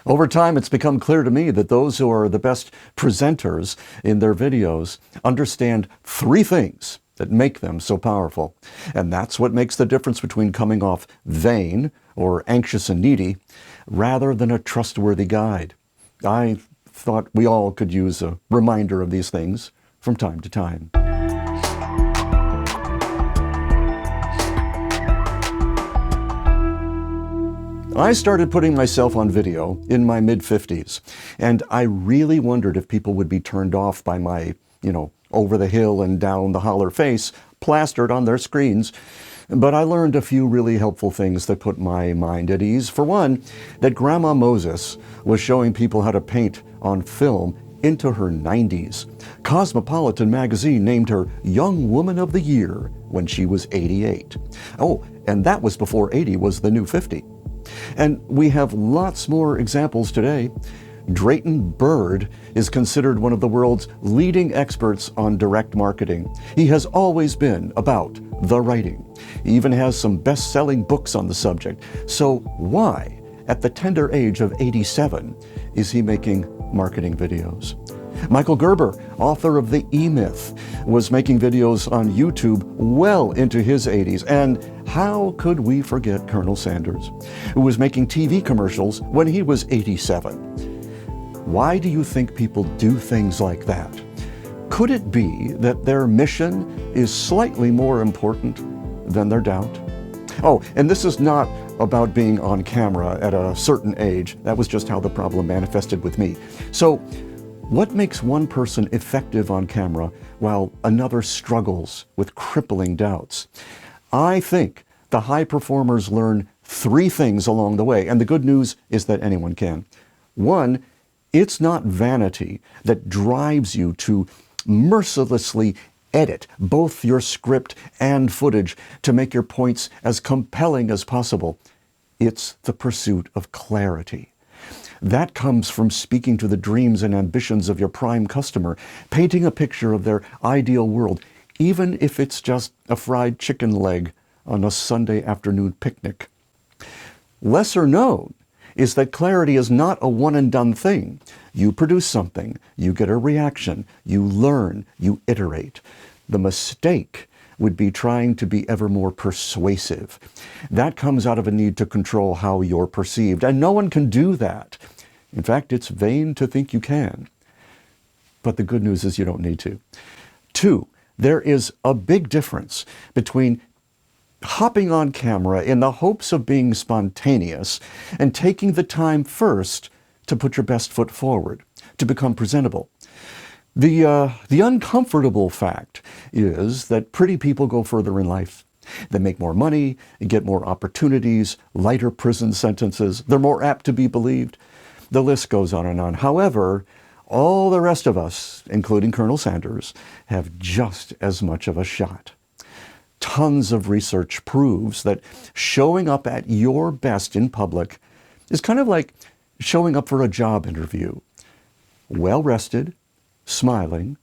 Over time, it's become clear to me that those who are the best presenters in their videos understand three things that make them so powerful. And that's what makes the difference between coming off vain or anxious and needy rather than a trustworthy guide. I thought we all could use a reminder of these things from time to time. I started putting myself on video in my mid-50s, and I really wondered if people would be turned off by my, over the hill and down the holler face plastered on their screens. But I learned a few really helpful things that put my mind at ease. For one, that Grandma Moses was showing people how to paint on film into her 90s. Cosmopolitan magazine named her Young Woman of the Year when she was 88. Oh, and that was before 80 was the new 50. And we have lots more examples today. Drayton Bird is considered one of the world's leading experts on direct marketing. He has always been about the writing. He even has some best-selling books on the subject. So why, at the tender age of 87, is he making marketing videos? Michael Gerber, author of The E-Myth, was making videos on YouTube well into his 80s. And how could we forget Colonel Sanders, who was making TV commercials when he was 87? Why do you think people do things like that? Could it be that their mission is slightly more important than their doubt? Oh, and this is not about being on camera at a certain age. That was just how the problem manifested with me. So, what makes one person effective on camera while another struggles with crippling doubts? I think the high performers learn three things along the way, and the good news is that anyone can. One, it's not vanity that drives you to mercilessly edit both your script and footage to make your points as compelling as possible. It's the pursuit of clarity. That comes from speaking to the dreams and ambitions of your prime customer, painting a picture of their ideal world, even if it's just a fried chicken leg on a Sunday afternoon picnic. Lesser known is that clarity is not a one-and-done thing. You produce something, you get a reaction, you learn, you iterate. The mistake would be trying to be ever more persuasive. That comes out of a need to control how you're perceived, and no one can do that. In fact, it's vain to think you can. But the good news is you don't need to. Two, there is a big difference between hopping on camera in the hopes of being spontaneous and taking the time first to put your best foot forward, to become presentable. The uncomfortable fact is that pretty people go further in life. They make more money, get more opportunities, lighter prison sentences. They're more apt to be believed. The list goes on and on. However, all the rest of us, including Colonel Sanders, have just as much of a shot. Tons of research proves that showing up at your best in public is kind of like showing up for a job interview. Well-rested, smiling,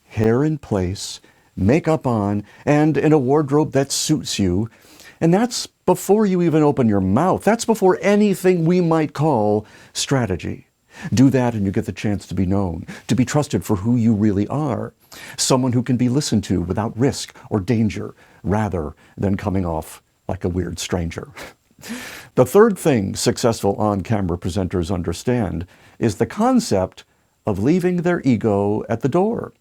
hair in place, makeup on, and in a wardrobe that suits you. And that's before you even open your mouth. That's before anything we might call strategy. Do that and you get the chance to be known, to be trusted for who you really are. Someone who can be listened to without risk or danger, rather than coming off like a weird stranger. The third thing successful on-camera presenters understand is the concept of leaving their ego at the door.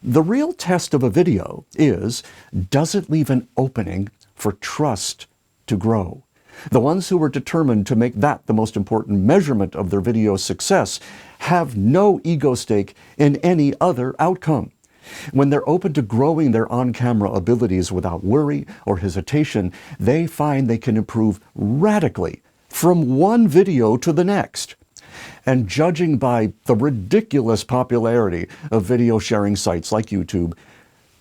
The real test of a video is, does it leave an opening for trust to grow? The ones who are determined to make that the most important measurement of their video success have no ego stake in any other outcome. When they're open to growing their on-camera abilities without worry or hesitation, they find they can improve radically from one video to the next. And judging by the ridiculous popularity of video sharing sites like YouTube,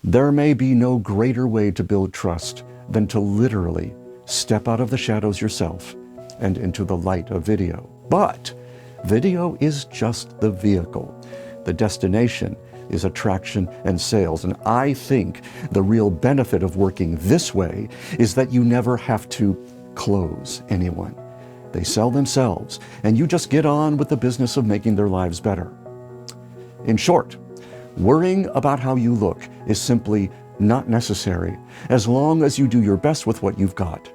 there may be no greater way to build trust than to literally step out of the shadows yourself and into the light of video. But video is just the vehicle. The destination is attraction and sales. And I think the real benefit of working this way is that you never have to close anyone. They sell themselves, and you just get on with the business of making their lives better. In short, worrying about how you look is simply not necessary as long as you do your best with what you've got.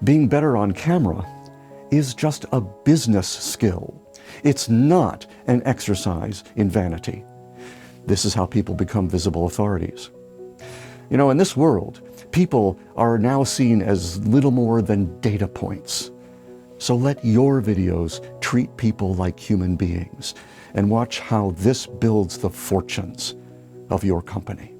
Being better on camera is just a business skill. It's not an exercise in vanity. This is how people become visible authorities. You know, in this world, people are now seen as little more than data points. So let your videos treat people like human beings and watch how this builds the fortunes of your company.